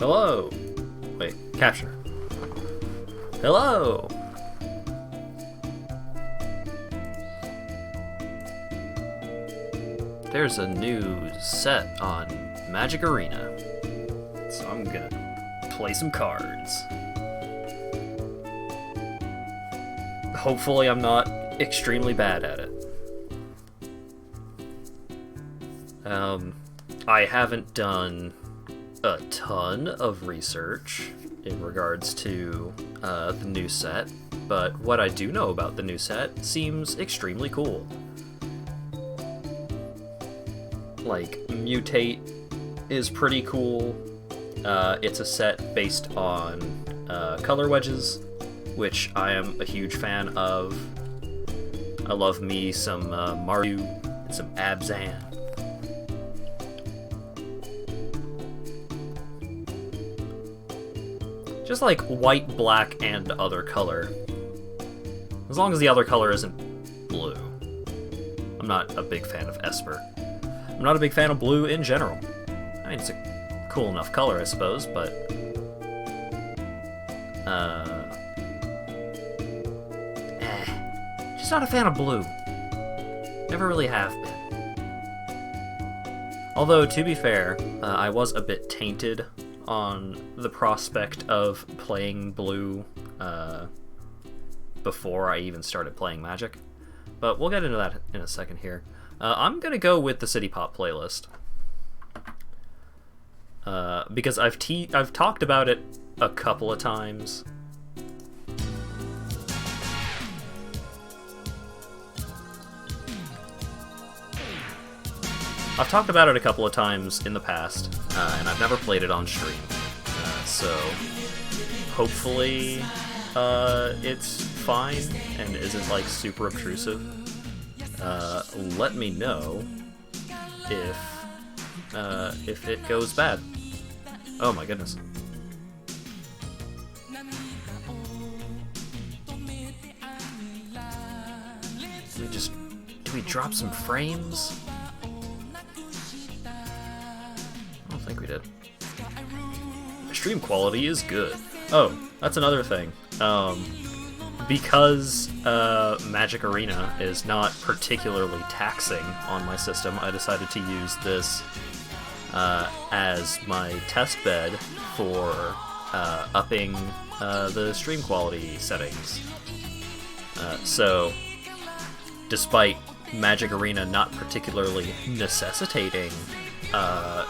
Hello! Wait, capture. Hello! There's a new set on Magic Arena, so I'm gonna play some cards. Hopefully I'm not extremely bad at it. I haven't done a ton of research in regards to the new set, but what I do know about the new set seems extremely cool. Like, Mutate is pretty cool. It's a set based on color wedges, which I am a huge fan of. I love me some Maru and some Abzan. Just like white, black, and other color. As long as the other color isn't blue. I'm not a big fan of Esper. I'm not a big fan of blue in general. I mean, it's a cool enough color, I suppose, but... Just not a fan of blue. Never really have been. Although, to be fair, I was a bit tainted on the prospect of playing blue before I even started playing Magic. But we'll get into that in a second here. I'm gonna go with the City Pop playlist. Because I've talked about it a couple of times. I've talked about it a couple of times in the past, and I've never played it on stream. So hopefully it's fine and isn't like super obtrusive. Let me know if it goes bad. Oh my goodness. Do we drop some frames? I don't think we did. The stream quality is good. Oh, that's another thing. Because Magic Arena is not particularly taxing on my system, I decided to use this as my test bed for upping the stream quality settings. So, despite Magic Arena not particularly necessitating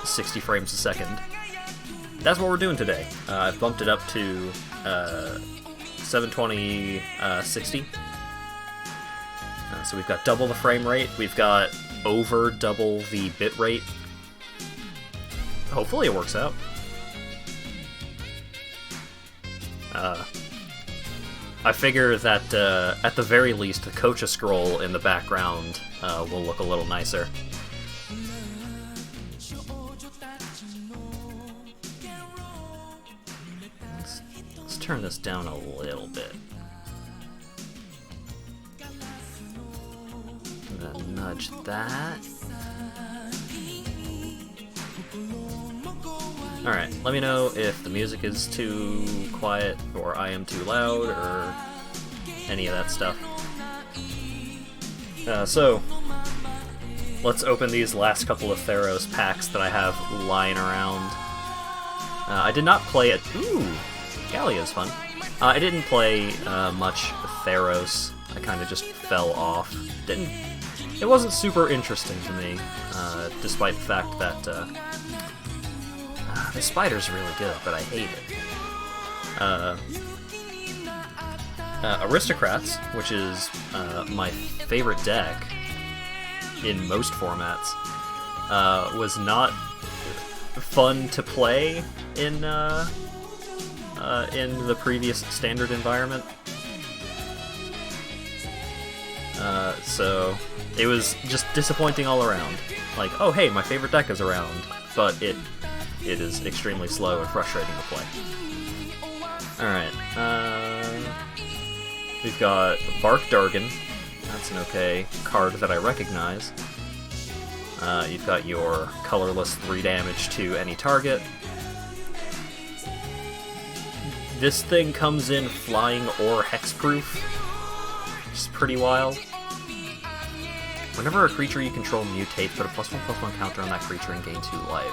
60 frames a second, that's what we're doing today. I've bumped it up to 720 60. So we've got double the frame rate, we've got over double the bit rate. Hopefully it works out. I figure that at the very least the Kocha scroll in the background will look a little nicer. Let's turn this down a little bit. I'm gonna nudge that. Alright, let me know if the music is too quiet, or I am too loud, or any of that stuff. So, let's open these last couple of Theros packs that I have lying around. I did not play it. Ooh, Gallia's fun. I didn't play much Theros. I kind of just fell off. It wasn't super interesting to me, despite the fact that the spider's really good, but I hate it. Aristocrats, which is my favorite deck in most formats, was not fun to play in the previous standard environment. So it was just disappointing all around. Like, oh hey, my favorite deck is around, but it is extremely slow and frustrating to play. Alright, we've got Bark Dargan. That's an okay card that I recognize. You've got your colorless 3 damage to any target. this thing comes in flying or hexproof, which is pretty wild. Whenever a creature you control mutates, put a +1/+1 counter on that creature and gain 2 life.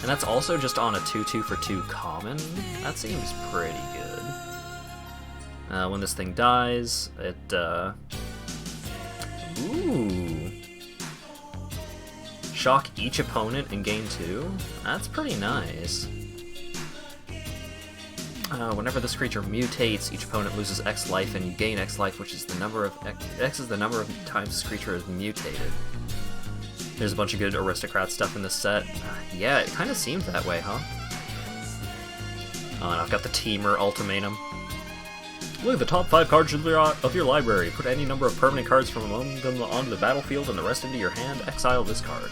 And that's also just on a 2/2 for 2 common? That seems pretty good. When this thing dies, it, ooh. Shock each opponent and gain 2? That's pretty nice. Whenever this creature mutates, each opponent loses X life and you gain X life, which is the number of X is the number of times this creature is mutated. There's a bunch of good aristocrat stuff in this set. Yeah, it kind of seemed that way, huh? And I've got the Teamer Ultimatum. Look at the top 5 cards of your library. Put any number of permanent cards from among them onto the battlefield and the rest into your hand. Exile this card.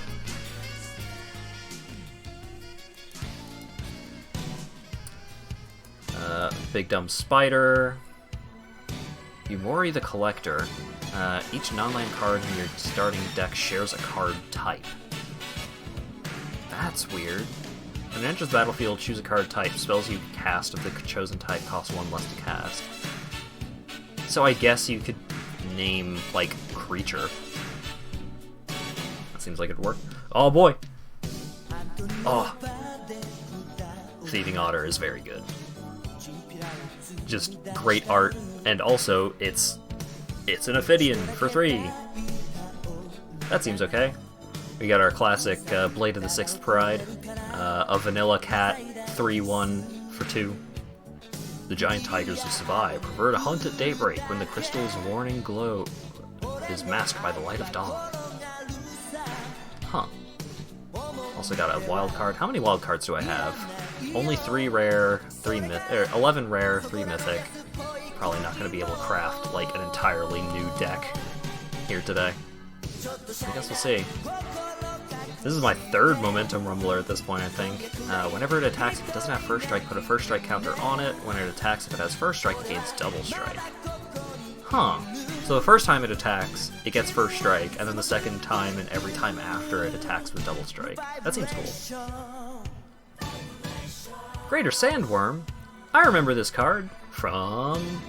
Big Dumb Spider. Yumori the Collector. Each non-land card in your starting deck shares a card type. That's weird. When it enters the battlefield, choose a card type. Spells you cast of the chosen type cost 1 less to cast. So I guess you could name, like, creature. That seems like it'd work. Oh boy! Oh. Thieving Otter is very good. Just great art, and also, it's an Ophidian for 3. That seems okay. We got our classic Blade of the Sixth Pride, a Vanilla Cat 3/1 for 2. The giant tigers of Savai prefer to hunt at daybreak when the crystal's warning glow is masked by the light of dawn. Huh. Also got a wild card. How many wild cards do I have? Only 3 rare, 3 mythic, 11 rare, 3 mythic. Probably not going to be able to craft like an entirely new deck here today. I guess we'll see. This is my 3rd Momentum Rumbler at this point, I think. Whenever it attacks, if it doesn't have First Strike, put a First Strike counter on it. When it attacks, if it has First Strike, it gains Double Strike. Huh. So the first time it attacks, it gets First Strike, and then the second time and every time after it attacks with Double Strike. That seems cool. Greater Sandworm. I remember this card from,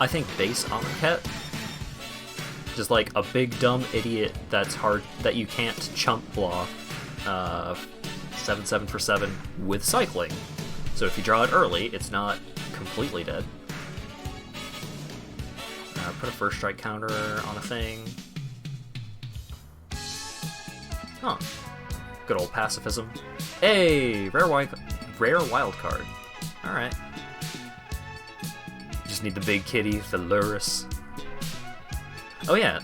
I think, base Amonkhet. Just like a big dumb idiot that's hard, that you can't chump block. 7/7 for 7 with cycling. So if you draw it early, it's not completely dead. Put a First Strike counter on a thing. Huh. Good old pacifism. Hey! Rare wild card. Alright. Just need the big kitty, the Lurrus. Oh yeah,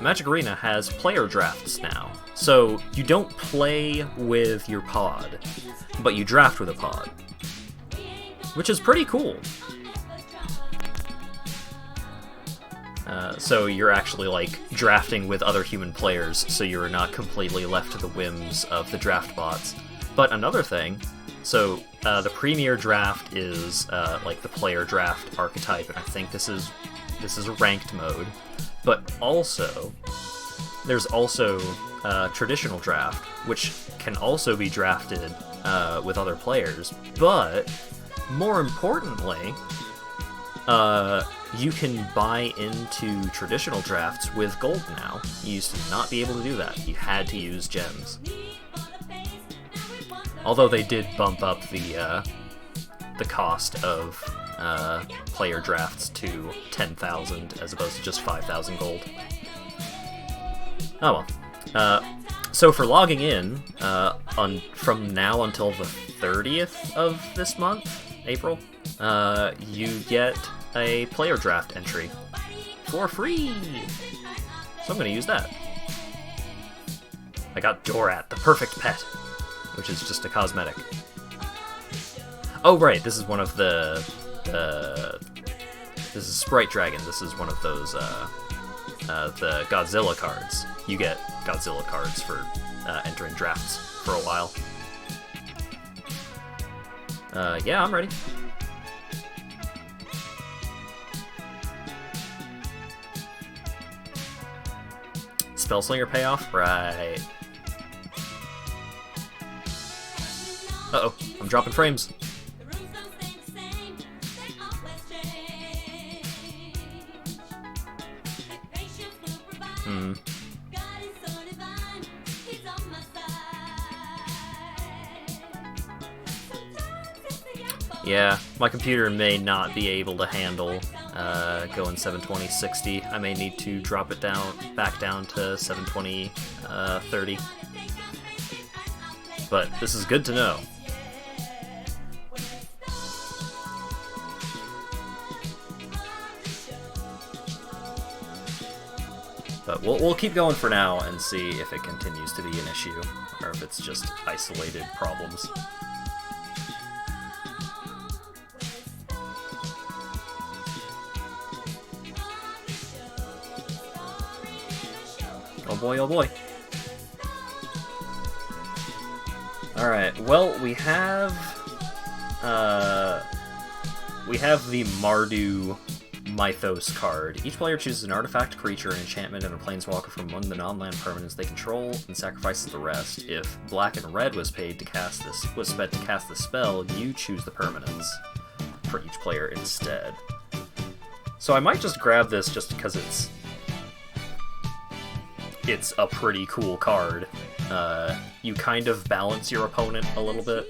Magic Arena has player drafts now. So you don't play with your pod, but you draft with a pod. Which is pretty cool. So you're actually, like, drafting with other human players, so you're not completely left to the whims of the draft bots. But another thing, so the premier draft is, like, the player draft archetype, and I think this is a ranked mode. But also, there's also traditional draft, which can also be drafted with other players, but more importantly, you can buy into traditional drafts with gold now. You used to not be able to do that. You had to use gems. Although they did bump up the cost of player drafts to 10,000 as opposed to just 5,000 gold. Oh well. So for logging in, from now until the 30th of this month, April, you get a player draft entry for free. So I'm going to use that. I got Dorat, the perfect pet, which is just a cosmetic. Oh right, this is one of the this is Sprite Dragon. This is one of those the Godzilla cards. You get Godzilla cards for entering drafts for a while. Yeah, I'm ready. Spellslinger payoff? Right. Uh-oh, I'm dropping frames. Yeah, my computer may not be able to handle going 720 60. I may need to drop it back down to 720 30. But this is good to know. But we'll keep going for now and see if it continues to be an issue, or if it's just isolated problems. Oh boy, oh boy. Alright, well, we have the Mardu Mythos card. Each player chooses an artifact, creature, an enchantment, and a planeswalker from among the non-land permanents they control, and sacrifices the rest. If black and red was spent to cast the spell, you choose the permanents for each player instead. So I might just grab this just because it's a pretty cool card. You kind of balance your opponent a little bit.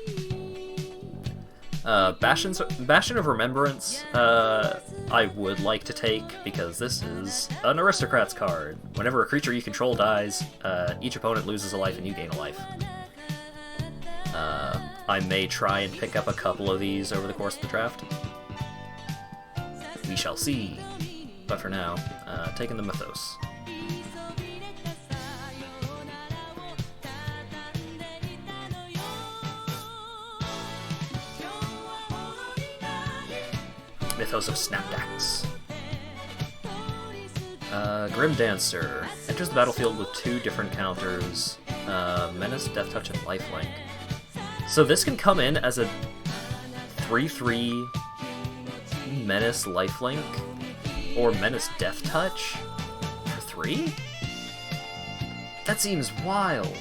Bastion of Remembrance, I would like to take, because this is an Aristocrats card. Whenever a creature you control dies, each opponent loses a life and you gain a life. I may try and pick up a couple of these over the course of the draft. We shall see. But for now, taking the Mythos. Mythos of Snapdax. Grim Dancer. Enters the battlefield with 2 different counters. Menace, Death Touch, and Lifelink. So this can come in as a 3/3 Menace Lifelink, or Menace Death Touch for 3? That seems wild.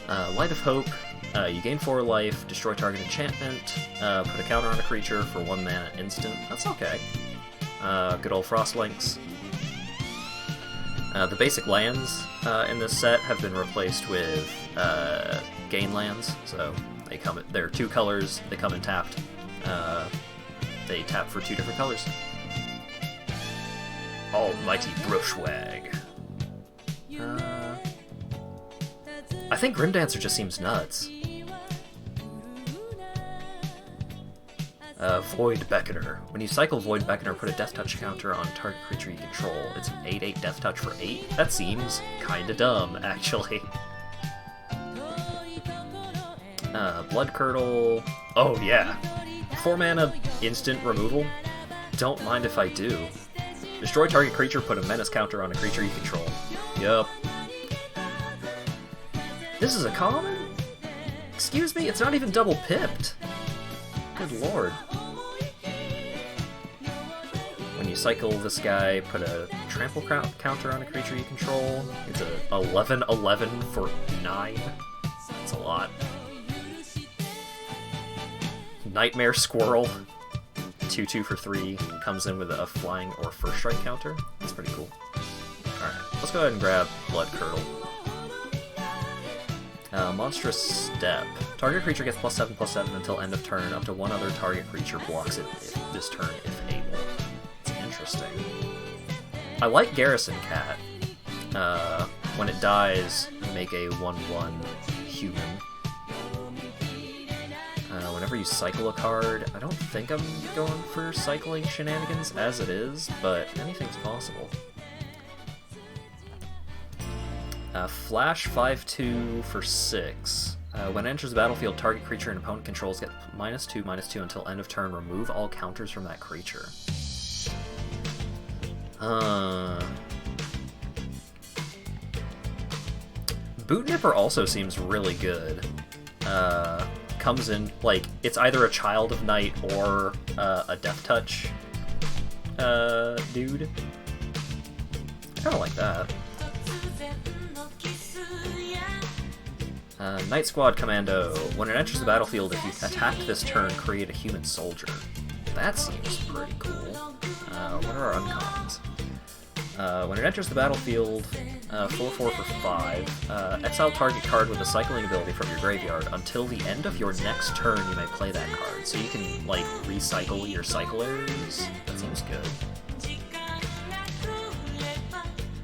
Light of Hope. You gain 4 life, destroy target enchantment, put a counter on a creature for 1 mana instant. That's okay. Good old Frostlinks. The basic lands in this set have been replaced with gain lands, so they're 2 colors, they come in tapped. They tap for 2 different colors. Almighty Brushwag. I think Grim Dancer just seems nuts. Void Beckoner. When you cycle Void Beckoner, put a Death Touch counter on target creature you control. It's an 8/8 Death Touch for 8. That seems kinda dumb, actually. Blood Curdle. Oh yeah. 4 mana instant removal. Don't mind if I do. Destroy target creature, put a menace counter on a creature you control. Yup. This is a common? Excuse me, it's not even double pipped. Good lord. When you cycle this guy, put a trample counter on a creature you control. It's a 11/11 for 9. That's a lot. Nightmare Squirrel. 2/2 for 3. Comes in with a flying or first strike counter. That's pretty cool. Alright, let's go ahead and grab Blood Curdle. Monstrous Step. Target creature gets +7/+7 until end of turn. Up to 1 other target creature blocks it this turn if able. It's interesting. I like Garrison Cat. When it dies, make a 1/1 human. Whenever you cycle a card, I don't think I'm going for cycling shenanigans as it is, but anything's possible. Flash 5/2 for 6. When it enters the battlefield, target creature and opponent controls get -2/-2 until end of turn. Remove all counters from that creature. Boot Nipper also seems really good. Comes in, like, it's either a Child of Night or a Death Touch dude. Kinda like that. Night Squad Commando. When it enters the battlefield, if you attacked this turn, create a human soldier. That seems pretty cool. What are our uncommons? When it enters the battlefield, 4/4 for 5. Exile target card with a cycling ability from your graveyard. Until the end of your next turn, you may play that card. So you can, like, recycle your cyclers. That seems good.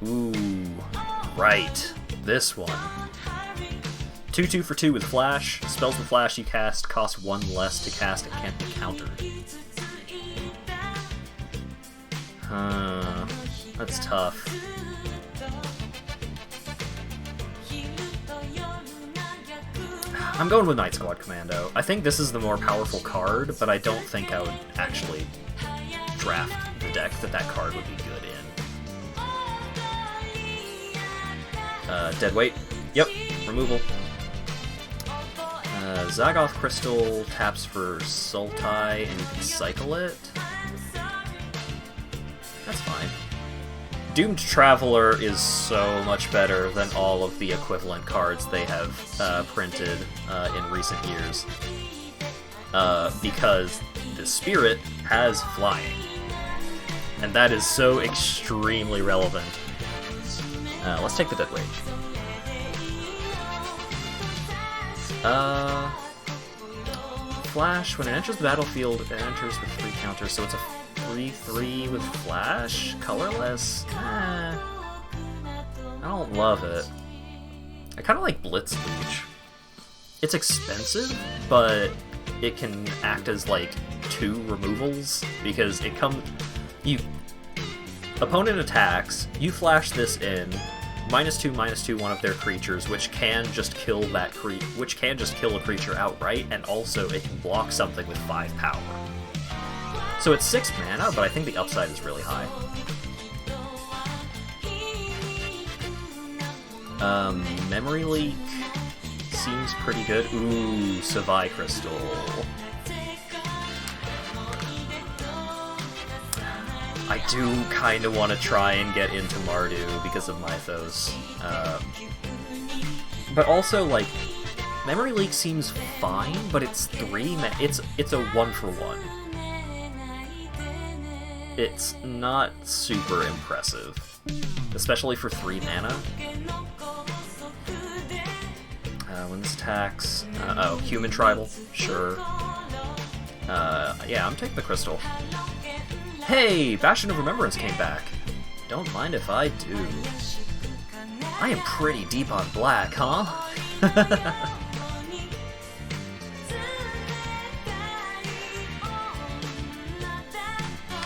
Ooh, right. This one. 2/2 for 2 with Flash. Spells with Flash you cast cost 1 less to cast and can't be countered. That's tough. I'm going with Night Squad Commando. I think this is the more powerful card, but I don't think I would actually draft the deck that card would be good in. Dead weight. Yep, removal. Zagoth Crystal taps for Sultai, and you can cycle it. That's fine. Doomed Traveler is so much better than all of the equivalent cards they have printed in recent years. Because the Spirit has flying. And that is so extremely relevant. Let's take the Dead Weight. Flash, when it enters the battlefield, it enters with 3 counters, so it's a 3/3 with Flash? Colorless? I don't love it. I kind of like Blitz Leech. It's expensive, but it can act as, like, 2 removals, because it comes... Opponent attacks, you flash this in, -2/-2 one of their creatures, which can just kill a creature outright, and also it can block something with 5 power. So it's 6 mana, but I think the upside is really high. Memory Leak seems pretty good. Ooh, Savai Crystal. I do kind of want to try and get into Mardu because of Mythos. But also, like, Memory Leak seems fine, but it's 3 it's a 1-for-1. It's not super impressive, especially for 3 mana. When this attacks... oh, Human Tribal? Sure. Yeah, I'm taking the Crystal. Hey! Bastion of Remembrance came back. Don't mind if I do. I am pretty deep on black, huh?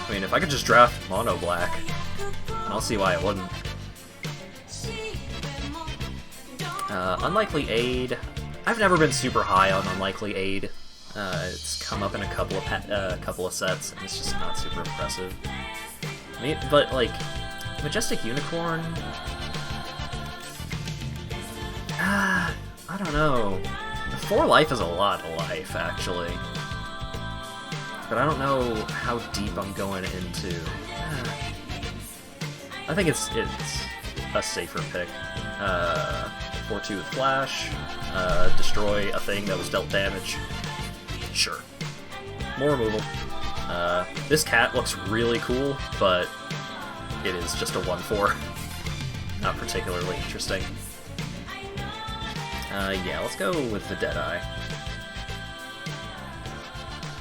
I mean, if I could just draft mono black, I don't see why I wouldn't. Unlikely Aid. I've never been super high on Unlikely Aid. It's come up in a couple of sets, and it's just not super impressive. I mean, but, like, Majestic Unicorn... I don't know. 4 life is a lot of life, actually. But I don't know how deep I'm going into. I think it's a safer pick. 4/2 with Flash. Destroy a thing that was dealt damage. Sure. More removal. This cat looks really cool, but it is just a 1/4. Not particularly interesting. Yeah, let's go with the Deadeye.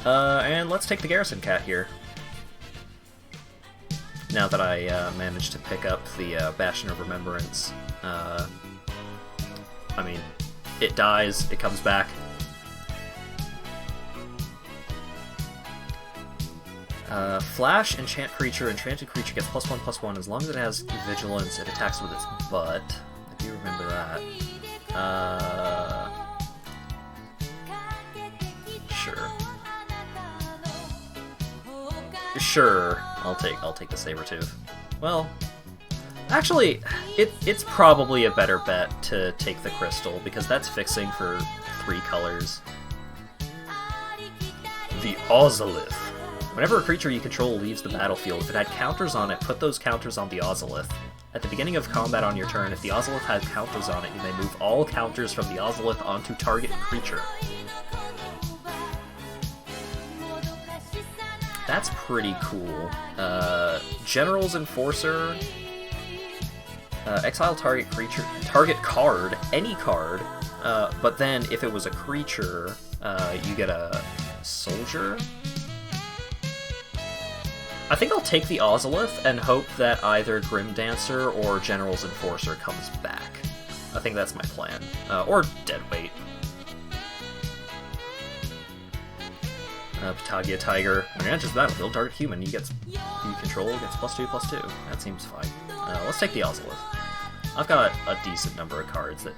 And let's take the Garrison Cat here. Now that I managed to pick up the Bastion of Remembrance. I mean, it dies, it comes back. Flash, enchant creature. Enchanted creature gets +1/+1 as long as it has vigilance. It attacks with its butt. I do remember that. Sure. Sure, I'll take the Sabertooth. Well, actually, it's probably a better bet to take the Crystal, because that's fixing for 3 colors. The Ozolith. Whenever a creature you control leaves the battlefield, if it had counters on it, put those counters on the Ozolith. At the beginning of combat on your turn, if the Ozolith has counters on it, you may move all counters from the Ozolith onto target creature. That's pretty cool. General's Enforcer. Exile target creature, target card, any card, but then if it was a creature, you get a soldier? I think I'll take the Ozolith and hope that either Grim Dancer or General's Enforcer comes back. I think that's my plan. Or Deadweight. Patagia Tiger. When you enter the battlefield, target human you control gets +2/+2. That seems fine. Let's take the Ozolith. I've got a decent number of cards that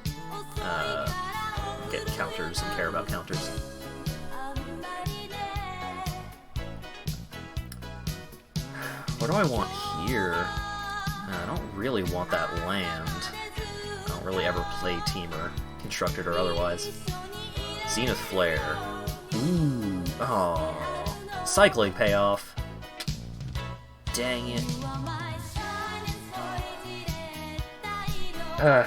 get counters and care about counters. What do I want here? I don't really want that land. I don't really ever play Teamer, constructed or otherwise. Zenith Flare. Ooh. Oh. Cycling payoff. Dang it. I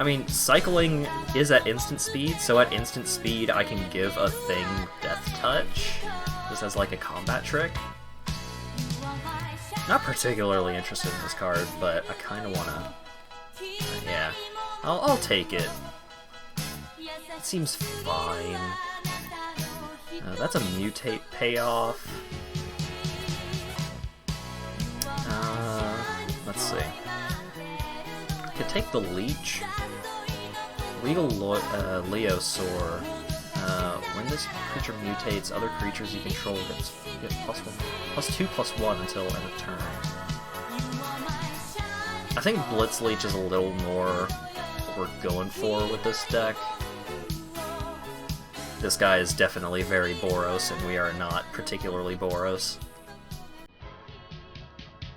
mean, cycling is at instant speed, so at instant speed I can give a thing Death Touch, just as like a combat trick. Not particularly interested in this card, but I kind of want to... yeah, I'll take it. It seems fine. That's a mutate payoff. Let's see. I could take the Leech. Legal Leosaur. When this creature mutates, other creatures you control get +2/+1 until end of turn. I think Blitz Leech is a little more what we're going for with this deck. This guy is definitely very Boros, and we are not particularly Boros.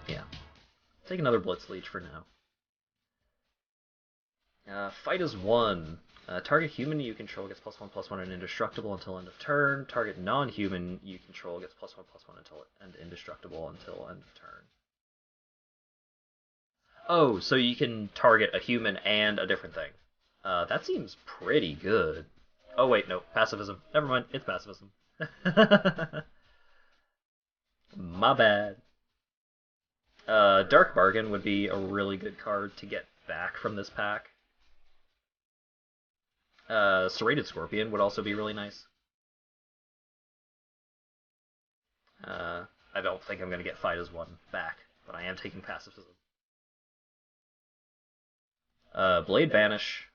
Yeah. Take another Blitz Leech for now. Fight is 1. Target human you control gets +1/+1 and indestructible until end of turn. Target non-human you control gets +1/+1 and indestructible until end of turn. Oh, so you can target a human and a different thing. That seems pretty good. Oh wait, no, pacifism. Never mind, it's pacifism. My bad. Dark Bargain would be a really good card to get back from this pack. Serrated Scorpion would also be really nice. I don't think I'm going to get Fight as 1 back, but I am taking pacifism. Blade Banish.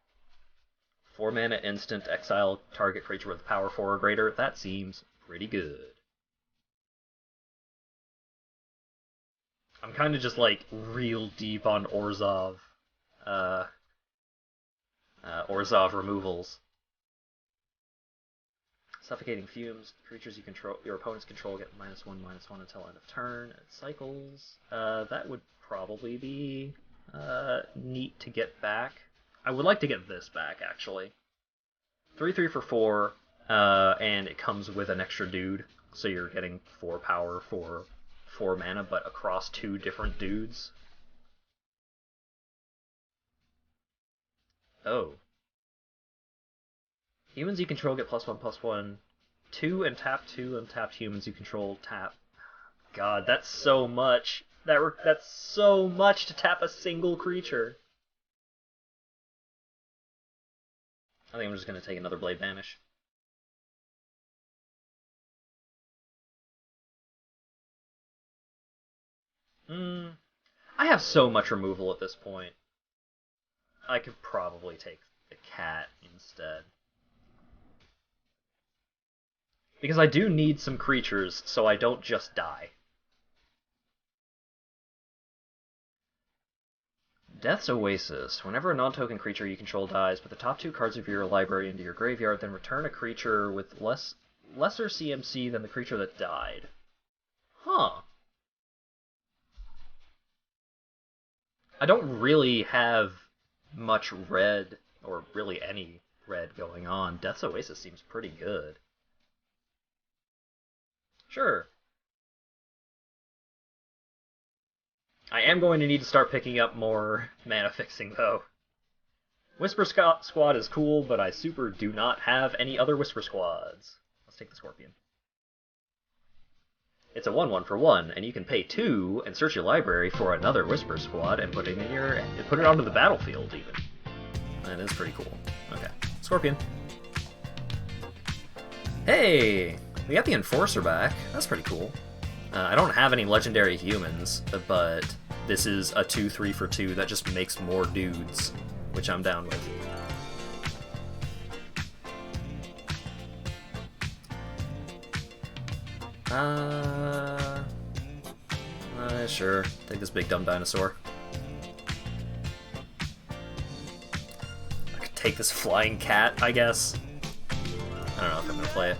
4 mana instant, exile target creature with power 4 or greater. That seems pretty good. I'm kind of just like real deep on Orzhov. Orzhov removals. Suffocating Fumes. Creatures your opponents control get -1/-1 until end of turn. It cycles. That would probably be neat to get back. I would like to get this back, actually. 3/3 for 4, and it comes with an extra dude, so you're getting 4 power for 4 mana, but across 2 different dudes. Oh. Humans you control get +1/+1. 2 and tap 2 untapped humans you control tap. God, that's so much. That's so much to tap a single creature. I think I'm just going to take another Blade Banish. I have so much removal at this point. I could probably take the cat instead. Because I do need some creatures, so I don't just die. Death's Oasis. Whenever a non-token creature you control dies, put the top 2 cards of your library into your graveyard, then return a creature with lesser CMC than the creature that died. Huh. I don't really have much red, or really any red going on. Death's Oasis seems pretty good. Sure. I am going to need to start picking up more mana fixing, though. Whisper Squad is cool, but I super do not have any other Whisper Squads. Let's take the Scorpion. It's a 1/1 for 1, and you can pay 2 and search your library for another Whisper Squad and put it in your put it onto the battlefield even. That is pretty cool. Okay, Scorpion. Hey, we got the Enforcer back. That's pretty cool. I don't have any legendary humans, but this is a 2/3 for 2 that just makes more dudes, which I'm down with. Sure. Take this big dumb dinosaur. I could take this flying cat, I guess. I don't know if I'm gonna play it.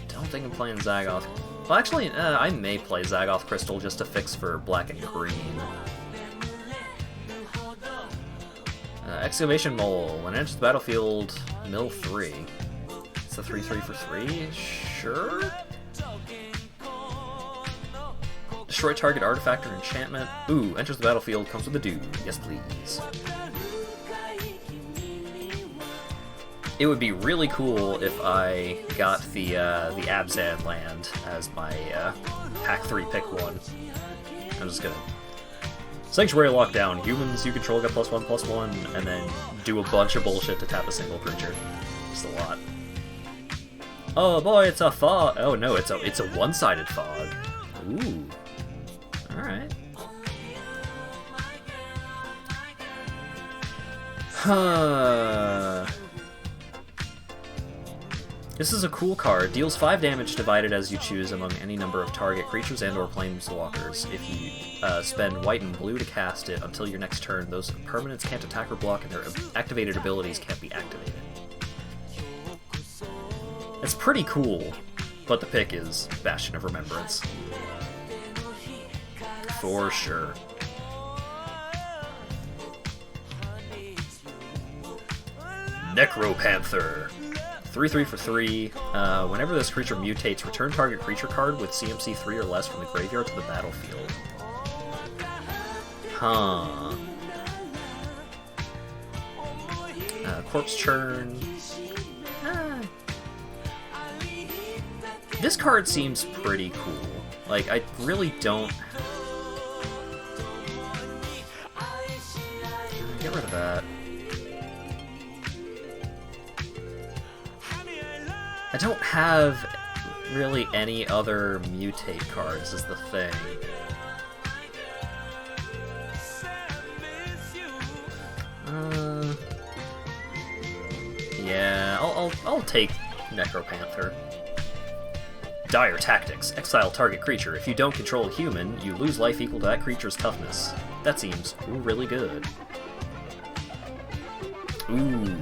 Don't think I'm playing Zagoth. Well, actually, I may play Zagoth Crystal just to fix for black and green. Excavation Mole. When it enters the battlefield, mill 3. It's a 3/3 for 3? Sure? Destroy target artifact or enchantment. Ooh, enters the battlefield, comes with a dude. Yes, please. It would be really cool if I got the Abzan land as my pack 3 pick 1. I'm just gonna Sanctuary Lockdown. Humans you control get +1/+1, and then do a bunch of bullshit to tap a single creature. Just a lot. Oh boy, it's a fog. Oh no, it's a one-sided fog. Ooh. All right. Huh. This is a cool card. Deals 5 damage divided as you choose among any number of target creatures and/or planeswalkers. If you spend white and blue to cast it until your next turn, those permanents can't attack or block, and their activated abilities can't be activated. It's pretty cool, but the pick is Bastion of Remembrance. For sure. Necropanther. 3/3 for 3. Whenever this creature mutates, return target creature card with CMC 3 or less from the graveyard to the battlefield. Huh. Corpse Churn. This card seems pretty cool. Like, I really don't... Get rid of that. I don't have really any other mutate cards, is the thing. Yeah, I'll take Necropanther. Dire Tactics. Exile target creature. If you don't control a human, you lose life equal to that creature's toughness. That seems really good. Ooh.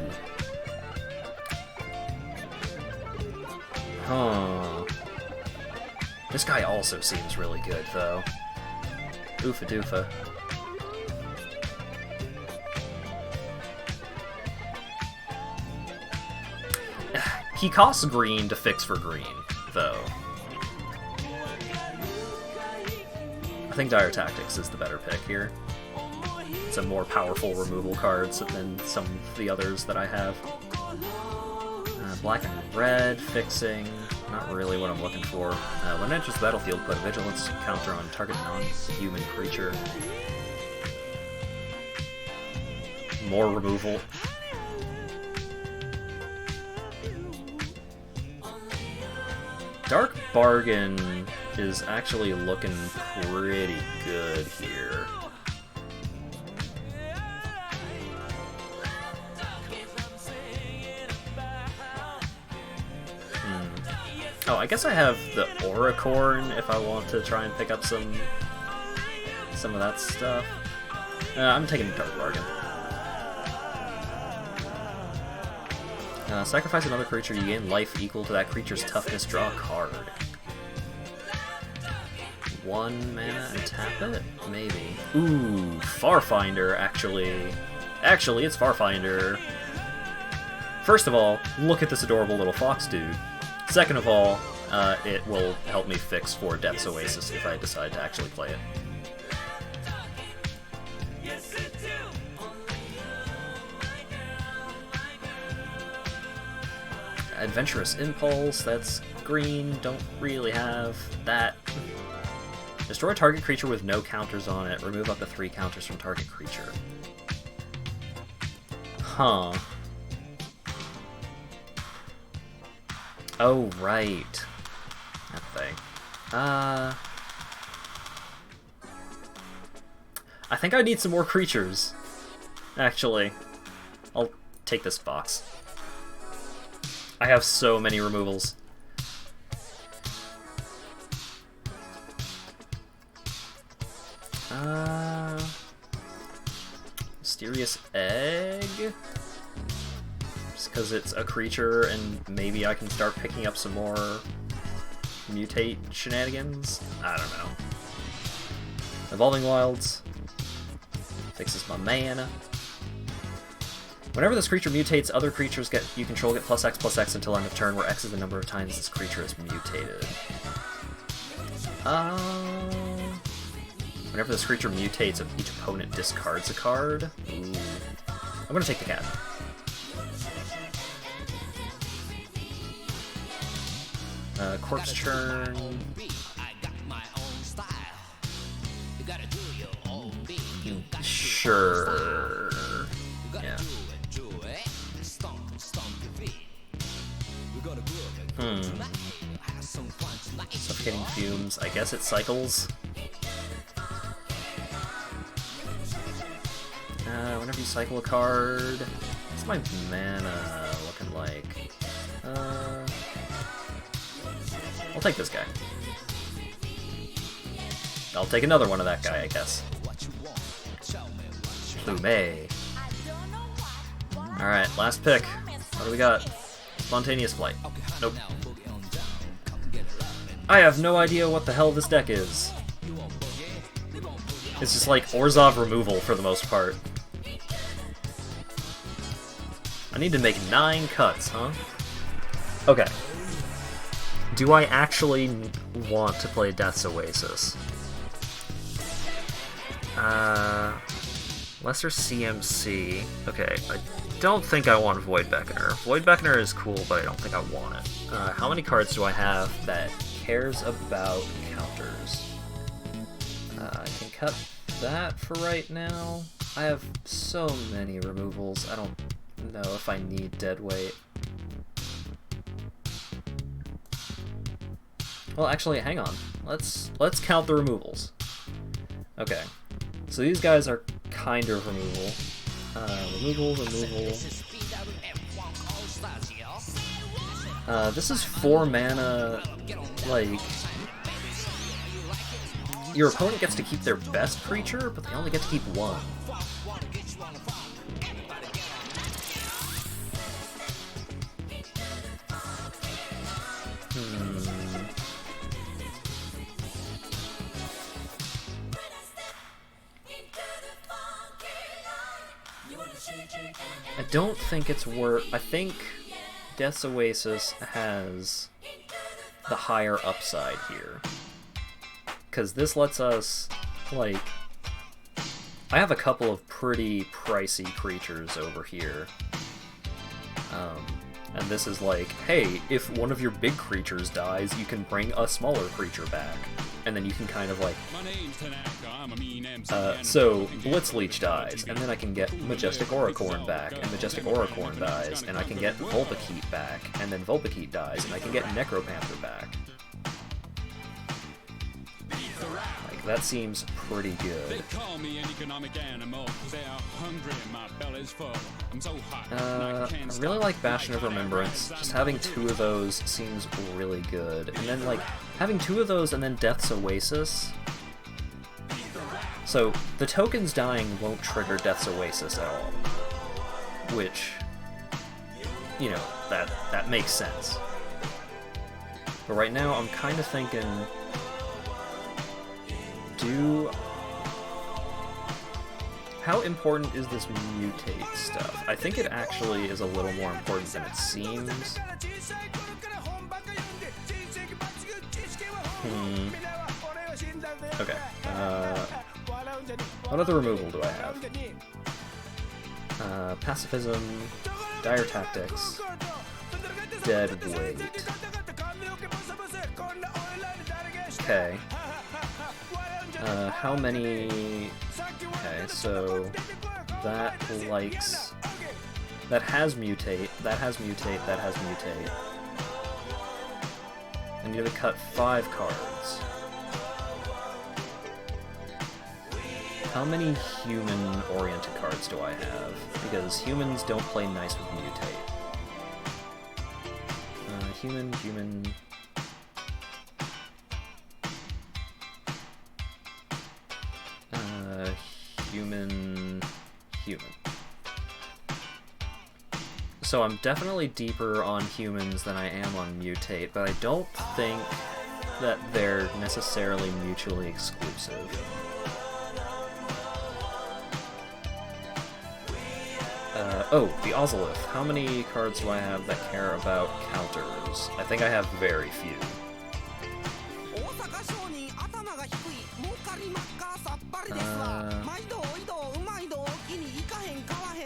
Huh. This guy also seems really good, though. Oofa doofa. He costs green to fix for green, though. I think Dire Tactics is the better pick here. It's a more powerful removal card than some of the others that I have. Black and red, fixing, not really what I'm looking for. When it enters the battlefield, put a vigilance counter on target non-human creature. More removal. Dark Bargain is actually looking pretty good here. Oh, I guess I have the Auricorn if I want to try and pick up some of that stuff. I'm taking Dark Bargain. Sacrifice another creature, you gain life equal to that creature's toughness, draw a card. 1 mana and tap it? Maybe. Ooh, Farfinder actually Actually, it's Farfinder. First of all, look at this adorable little fox dude. Second of all, it will help me fix for Death's Oasis if I decide to actually play it. Adventurous Impulse, that's green, don't really have that. Destroy target creature with no counters on it. Remove up to 3 counters from target creature. Huh. Oh, right. That thing. I think I need some more creatures. Actually. I'll take this box. I have so many removals. Mysterious Egg? Just because it's a creature and maybe I can start picking up some more mutate shenanigans? I don't know. Evolving Wilds. Fixes my mana. Whenever this creature mutates, other creatures you control get +X/+X until end of turn, where X is the number of times this creature is mutated. Whenever this creature mutates, each opponent discards a card. Ooh. I'm gonna take the cat. Corpse Churn. Sure. Yeah. Suffocating Fumes. I guess it cycles. Whenever you cycle a card, what's my mana looking like? I'll take this guy. I'll take another one of that guy, I guess. Plume. Alright, last pick. What do we got? Spontaneous Flight. Nope. I have no idea what the hell this deck is. It's just like Orzhov removal for the most part. I need to make 9 cuts, huh? Okay. Do I actually want to play Death's Oasis? Lesser CMC. Okay, I don't think I want Void Beckoner. Void Beckoner is cool, but I don't think I want it. How many cards do I have that cares about counters? I can cut that for right now. I have so many removals, I don't know if I need Deadweight. Well, actually, hang on. Let's count the removals. Okay, so these guys are kind of removal. Removal. This is 4 mana, like... Your opponent gets to keep their best creature, but they only get to keep 1. I don't think it's worth... I think Death's Oasis has the higher upside here. Because this lets us, like... I have a couple of pretty pricey creatures over here. And this is like, hey, if one of your big creatures dies, you can bring a smaller creature back. And then you can kind of like... so, Blitzleech dies, and then I can get Majestic Auricorn back, and Majestic Auricorn dies, and I can get Vulpikeet back, and then Vulpikeet dies, and I can get Necropanther back. Like, that seems pretty good. I really like Bastion of Remembrance. Just having 2 of those seems really good. And then, like, having 2 of those and then Death's Oasis. So, the tokens dying won't trigger Death's Oasis at all. Which, you know, that makes sense. But right now, I'm kind of thinking... How important is this mutate stuff? I think it actually is a little more important than it seems. Okay. What other removal do I have? Pacifism, Dire Tactics, Dead Weight. Okay. How many... Okay, so that likes... That has mutate, that has mutate, that has mutate. I need to cut 5 cards. How many human-oriented cards do I have? Because humans don't play nice with mutate. Human... human. So I'm definitely deeper on humans than I am on mutate, but I don't think that they're necessarily mutually exclusive. Oh, the Ozolith. How many cards do I have that care about counters? I think I have very few.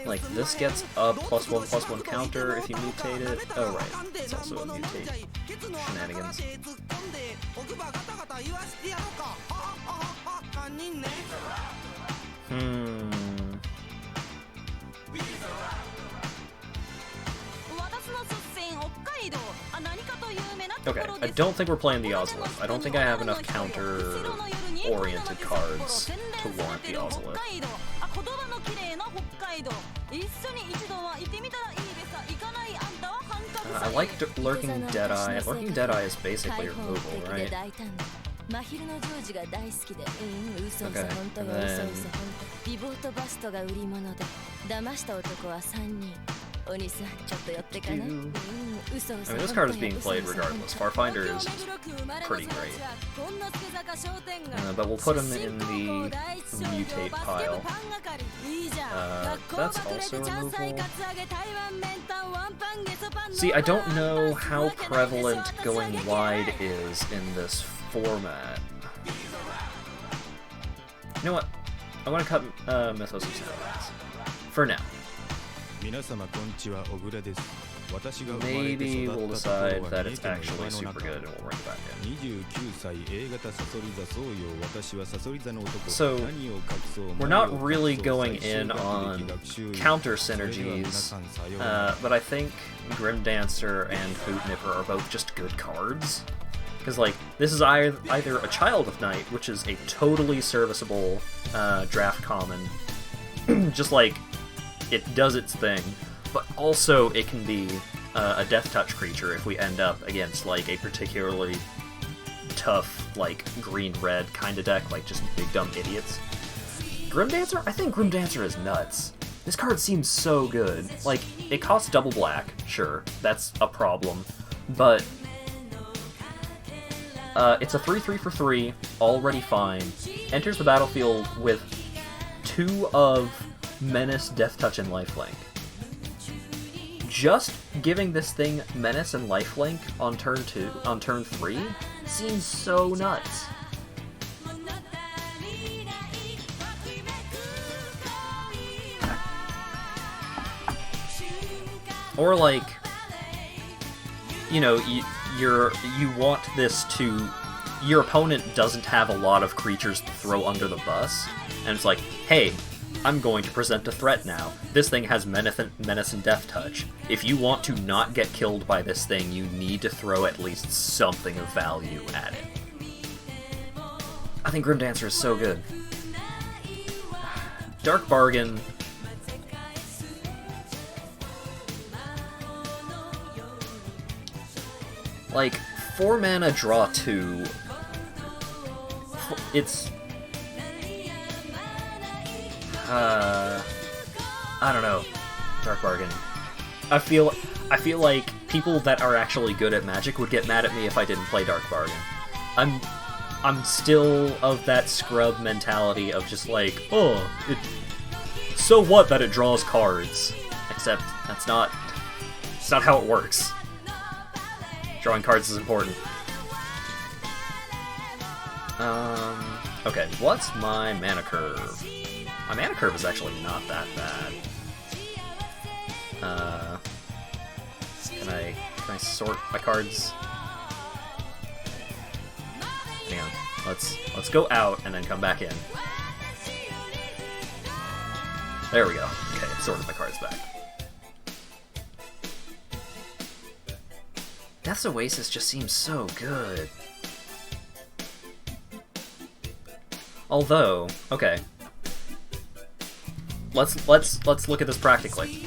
Like, this gets a +1/+1 counter if you mutate it. Oh, right. It's also a mutate shenanigans. Okay, I don't think we're playing the Ozolith. I don't think I have enough counter-oriented cards to warrant the Ozolith. I like Lurking Deadeye. Lurking Deadeye is basically removal, right? Okay, and then... I mean, this card is being played regardless. Farfinder is pretty great. But we'll put him in the mutate pile. That's also removal. See, I don't know how prevalent going wide is in this format. You know what? I want to cut Mythos of Steroids. For now. Maybe we'll decide that it's actually super good and we'll bring it back in. So, we're not really going in on counter synergies, but I think Grim Dancer and Boot Nipper are both just good cards. Because, like, this is either a Child of Night, which is a totally serviceable draft common, just like, it does its thing, but also it can be a Death Touch creature if we end up against, like, a particularly tough, like, green-red kind of deck, like just big dumb idiots. Grim Dancer? I think Grim Dancer is nuts. This card seems so good. Like, it costs double black, sure, that's a problem, but it's a 3/3 for 3, already fine, enters the battlefield with 2 of Menace, Death Touch, and Lifelink. Just giving this thing Menace and Lifelink on turn 3 seems so nuts. Or like, you know, you want this to... Your opponent doesn't have a lot of creatures to throw under the bus, and it's like, hey, I'm going to present a threat now. This thing has Menace and Death Touch. If you want to not get killed by this thing, you need to throw at least something of value at it. I think Grim Dancer is so good. Dark Bargain... Like, 4 mana, draw 2... It's... I don't know. Dark Bargain. I feel like people that are actually good at Magic would get mad at me if I didn't play Dark Bargain. I'm still of that scrub mentality of just like, oh, so what that it draws cards? Except it's not how it works. Drawing cards is important. Okay, what's my mana curve? My mana curve is actually not that bad. Can I sort my cards? Hang on. Let's go out and then come back in. There we go. Okay, I've sorted my cards back. Death's Oasis just seems so good. Although, okay. Let's look at this practically.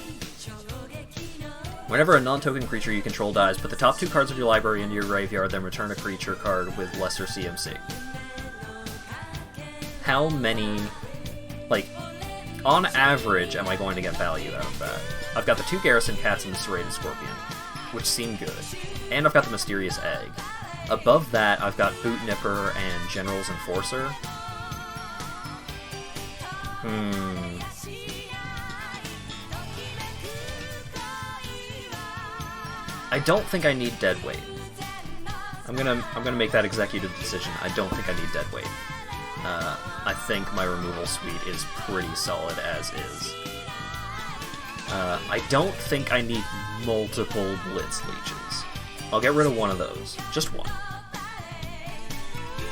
Whenever a non-token creature you control dies, put the top 2 cards of your library into your graveyard, then return a creature card with lesser CMC. How many, like, on average, am I going to get value out of that? I've got the 2 Garrison Cats and the Serrated Scorpion, which seem good. And I've got the Mysterious Egg. Above that, I've got Boot Nipper and General's Enforcer. I don't think I need Deadweight. I'm gonna make that executive decision. I don't think I need Deadweight. I think my removal suite is pretty solid as is. I don't think I need multiple Blitz Leeches. I'll get rid of one of those. Just one.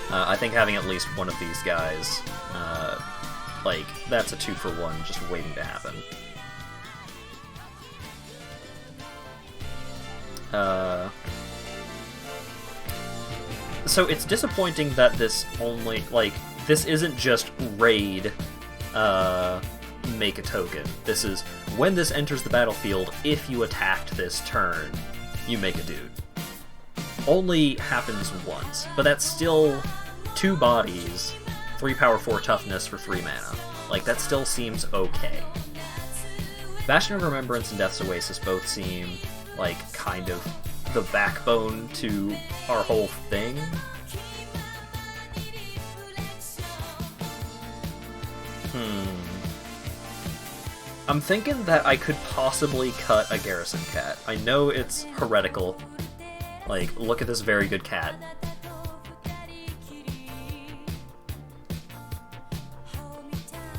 I think having at least one of these guys, like, that's a 2-for-1 just waiting to happen. So it's disappointing that this only, like, this isn't just raid, make a token. This is, when this enters the battlefield, if you attacked this turn, you make a dude. Only happens once, but that's still 2 bodies, 3 power 4 toughness for 3 mana. Like, that still seems okay. Bastion of Remembrance and Death's Oasis both seem like kind of the backbone to our whole thing. I'm thinking that I could possibly cut a Garrison Cat. I know it's heretical. Like, look at this very good cat.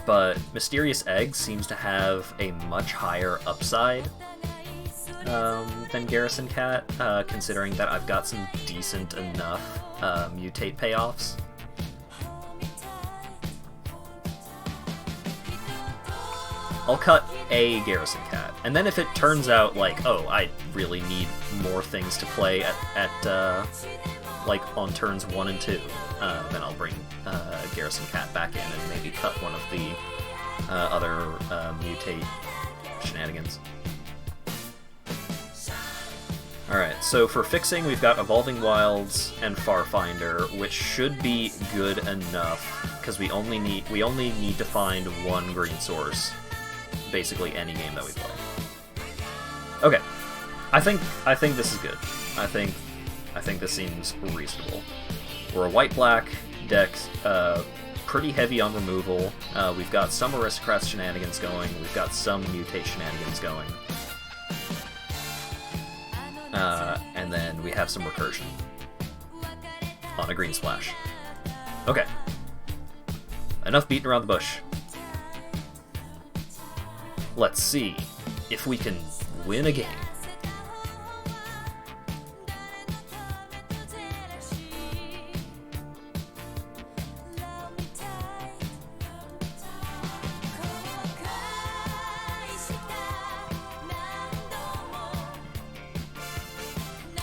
But Mysterious Egg seems to have a much higher upside than Garrison Cat, considering that I've got some decent enough mutate payoffs. I'll cut a Garrison Cat, and then if it turns out like, oh, I really need more things to play at like on turns 1 and 2, then I'll bring Garrison Cat back in and maybe cut one of the other mutate shenanigans. Alright, so for fixing, we've got Evolving Wilds and Farfinder, which should be good enough, because we only need to find 1 green source, basically any game that we play. Okay, I think this is good. I think this seems reasonable. We're a white-black deck, pretty heavy on removal. We've got some Aristocrats shenanigans going. We've got some Mutate shenanigans going. And then we have some Recursion on a green splash. Okay. Enough beating around the bush. Let's see if we can win a game.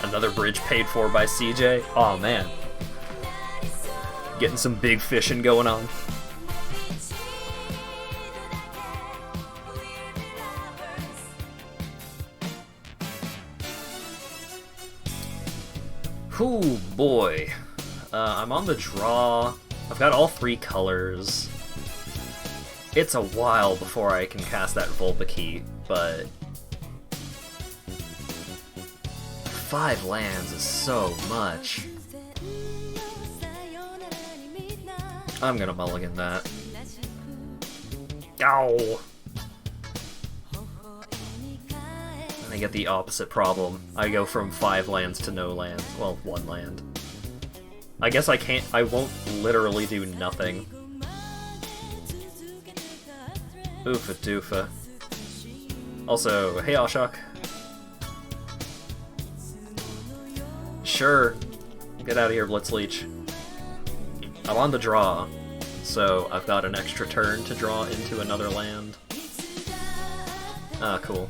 Another bridge paid for by CJ? Aw, man. Getting some big fishing going on. Whew, boy. I'm on the draw. I've got all 3 colors. It's a while before I can cast that Vulpikeet, but 5 lands is so much. I'm gonna mulligan that. Ow! I get the opposite problem. I go from 5 lands to no land. Well, 1 land. I guess I won't literally do nothing. Oofa doofa. Also, hey Ashok. Sure. Get out of here, Blitzleech. I'm on the draw, so I've got an extra turn to draw into another land. Ah, cool.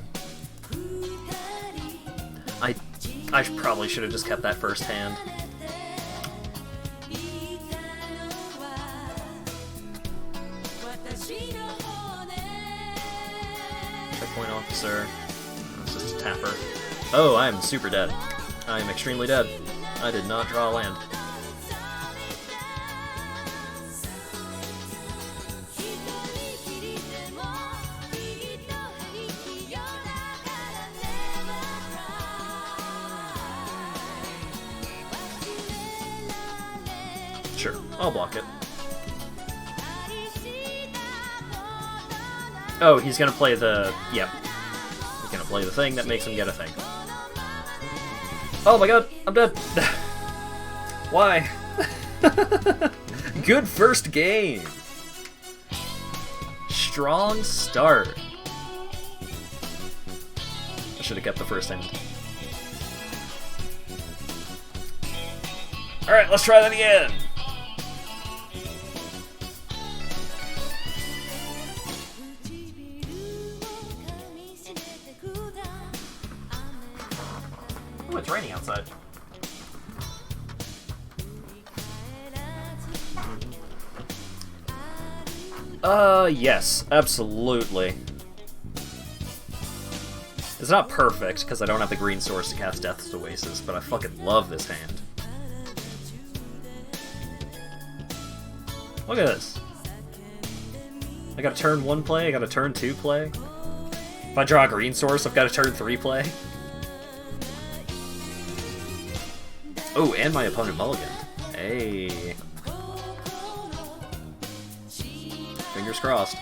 I probably should have just kept that first hand. Checkpoint officer. It's just a tapper. Oh, I am super dead. I am extremely dead. I did not draw a land. Sure, I'll block it. Oh, he's gonna play the... Yep. He's gonna play the thing that makes him get a thing. Oh my god, I'm dead! Why? Good first game! Strong start. I should have kept the first hand. Alright, let's try that again! Oh, it's raining outside. Yes, absolutely. It's not perfect, because I don't have the green source to cast Death's Oasis, but I fucking love this hand. Look at this. I got a turn 1 play, I got a turn 2 play. If I draw a green source, I've got a turn 3 play. Oh, and my opponent mulliganed. Hey. Fingers crossed.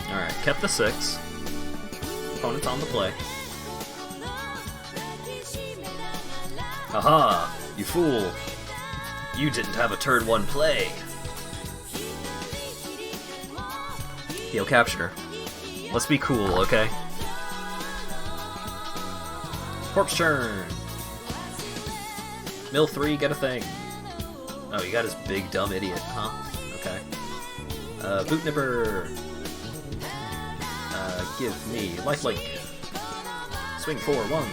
Alright, kept the 6. Opponent's on the play. Aha! You fool! You didn't have a turn 1 play! He'll capture. Let's be cool, okay? Corpse turn! Mill 3, get a thing. Oh, you got his big dumb idiot, huh? Okay. Boot Nipper! Give me lifelink. Swing 4-1.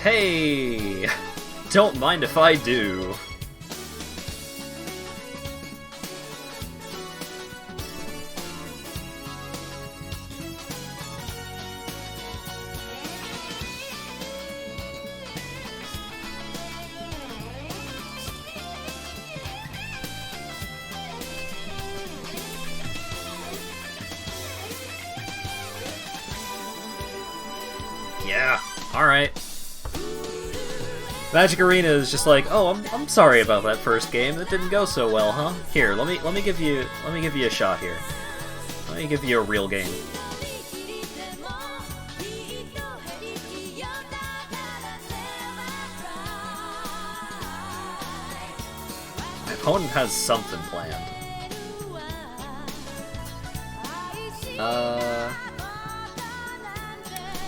Hey! Don't mind if I do. Yeah, alright. Magic Arena is just like, oh, I'm sorry about that first game. That didn't go so well, huh? Here, let me give you a shot here. Let me give you a real game. My opponent has something planned.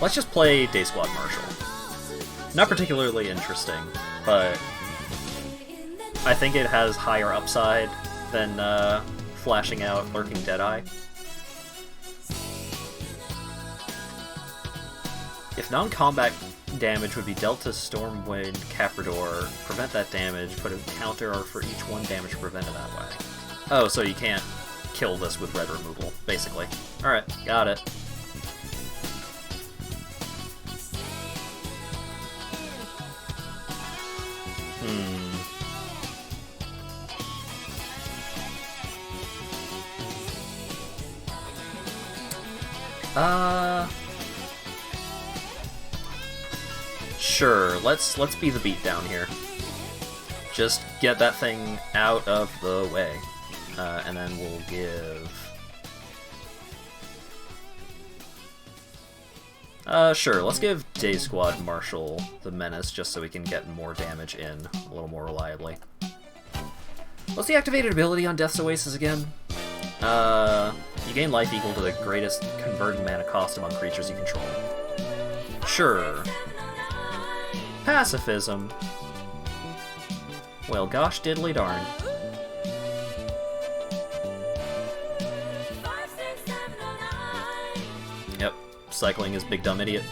Let's just play Day Squad Marshal. Not particularly interesting, but I think it has higher upside than flashing out Lurking Deadeye. If non-combat damage would be dealt to Stormwind Caprador, prevent that damage, put a counter for each 1 damage prevented that way. Oh, so you can't kill this with red removal, basically. Alright, got it. Sure, let's be the beatdown here. Just get that thing out of the way. And then we'll give... Sure, let's give Day Squad Marshal the Menace just so we can get more damage in a little more reliably. What's the activated ability on Death's Oasis again? You gain life equal to the greatest converted mana cost among creatures you control. Sure. Pacifism. Well, gosh diddly darn. Yep, cycling is big dumb idiot.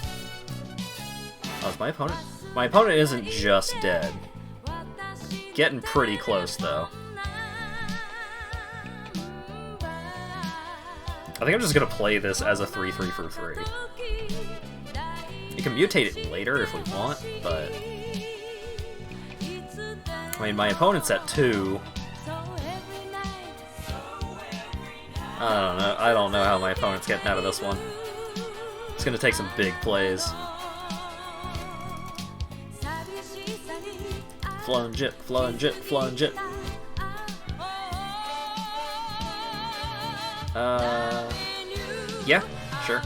Oh, is my opponent? My opponent isn't just dead. Getting pretty close, though. I think I'm just gonna play this as a 3/3 for 3. You can mutate it later if we want, but... I mean, my opponent's at 2. I don't know how my opponent's getting out of this one. It's gonna take some big plays. Flunge it, flunge it, flunge it. Yeah, sure.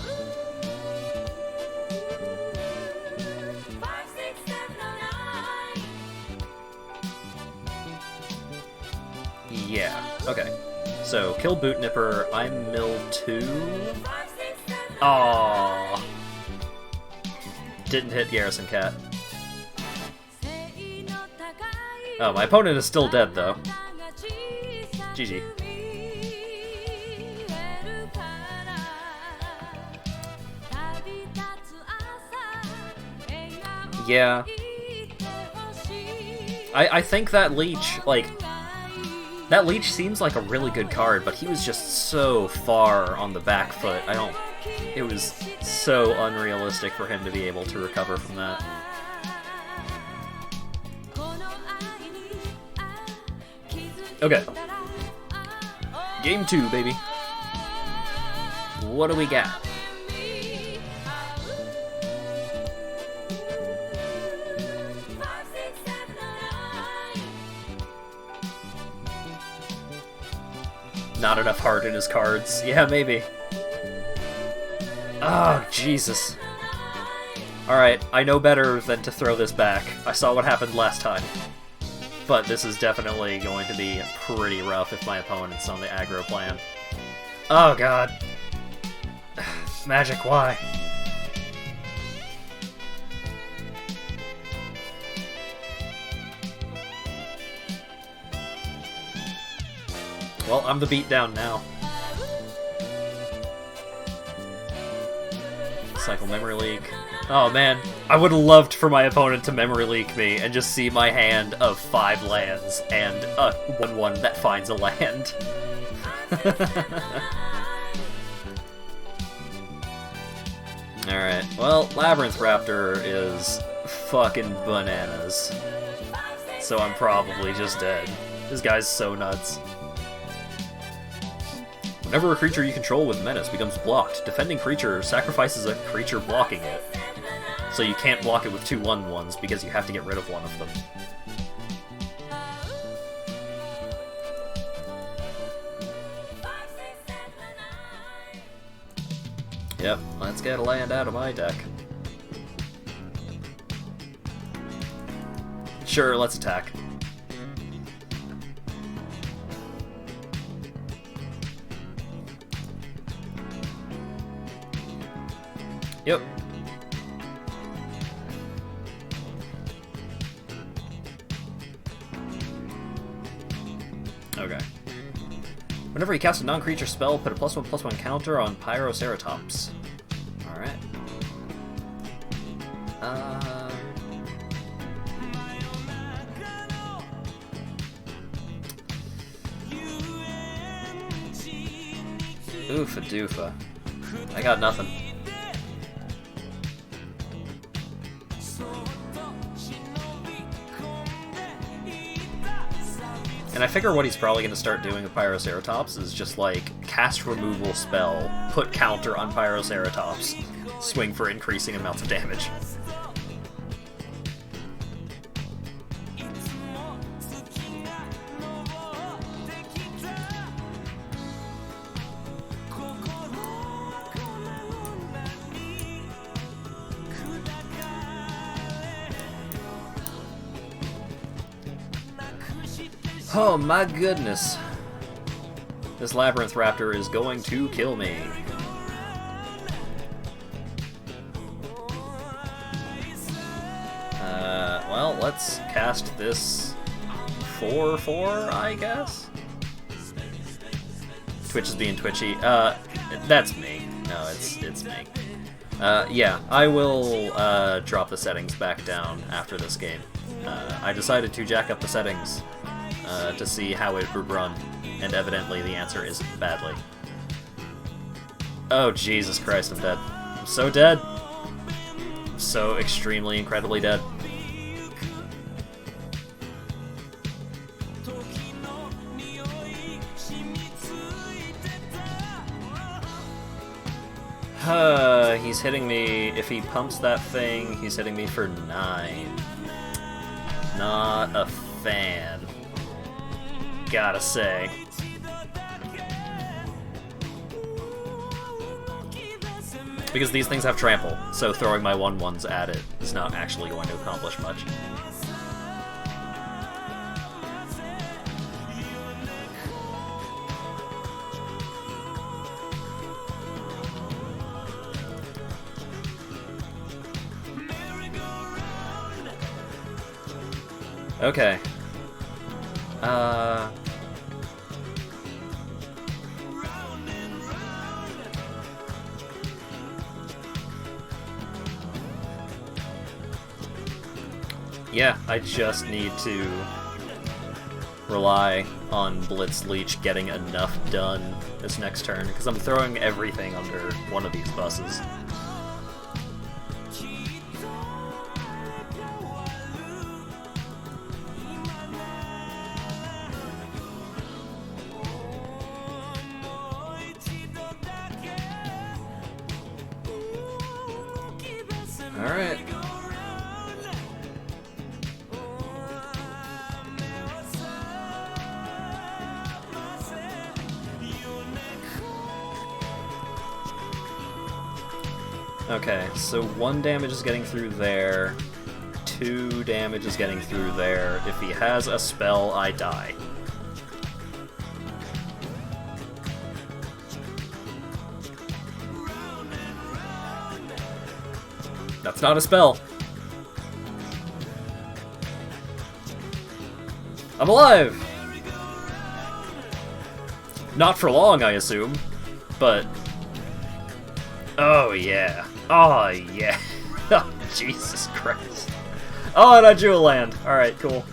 Yeah, okay. So, kill Boot Nipper, I'm mill 2. Aww. Didn't hit Garrison Cat. Oh, my opponent is still dead, though. GG. Yeah. I think that Leech, like... That Leech seems like a really good card, but he was just so far on the back foot. It was so unrealistic for him to be able to recover from that. Okay. Game 2, baby. What do we got? Not enough heart in his cards. Yeah, maybe. Oh, Jesus. Alright, I know better than to throw this back. I saw what happened last time. But this is definitely going to be pretty rough if my opponent's on the aggro plan. Oh, God. Magic, why? Well, I'm the beatdown now. Cycle Memory Leak. Oh man, I would have loved for my opponent to Memory Leak me and just see my hand of 5 lands and a 1/1 that finds a land. Alright, well, Labyrinth Raptor is fucking bananas. So I'm probably just dead. This guy's so nuts. Whenever a creature you control with Menace becomes blocked, defending creature sacrifices a creature blocking it. So you can't block it with 2 1/1s because you have to get rid of one of them. Yep, let's get a land out of my deck. Sure, let's attack. Yep. Okay. Whenever you cast a non-creature spell, put a +1/+1 counter on Pyroceratops. Alright. Oofa doofa. I got nothing. And I figure what he's probably going to start doing with Pyroceratops is just, like, cast removal spell, put counter on Pyroceratops, swing for increasing amounts of damage. Oh my goodness. This Labyrinth Raptor is going to kill me. Well, let's cast this 4/4, I guess? Twitch is being twitchy. That's me. No, it's me. Yeah, I will drop the settings back down after this game. I decided to jack up the settings to see how it would run, and evidently the answer is badly. Oh, Jesus Christ, I'm dead. I'm so dead. I'm so extremely, incredibly dead. He's hitting me. If he pumps that thing, he's hitting me for 9. Not a fan. Gotta say. Because these things have trample, so throwing my 1/1s at it is not actually going to accomplish much. Okay. Yeah, I just need to rely on Blitz Leech getting enough done this next turn, because I'm throwing everything under one of these buses. Alright. Okay, so 1 damage is getting through there, 2 damage is getting through there. If he has a spell, I die. That's not a spell. I'm alive! Not for long, I assume, but... Oh, yeah. Oh, yeah. Oh, Jesus Christ. Oh, and I drew a land. Alright, cool.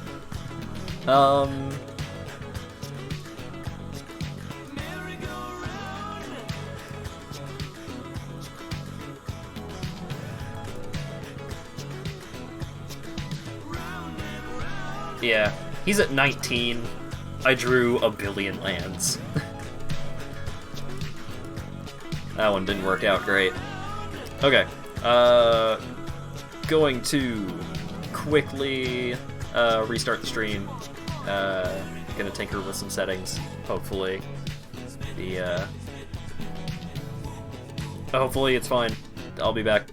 Yeah, he's at 19. I drew a billion lands. That one didn't work out great. Okay, going to quickly restart the stream. Gonna tinker with some settings, hopefully. Hopefully it's fine. I'll be back.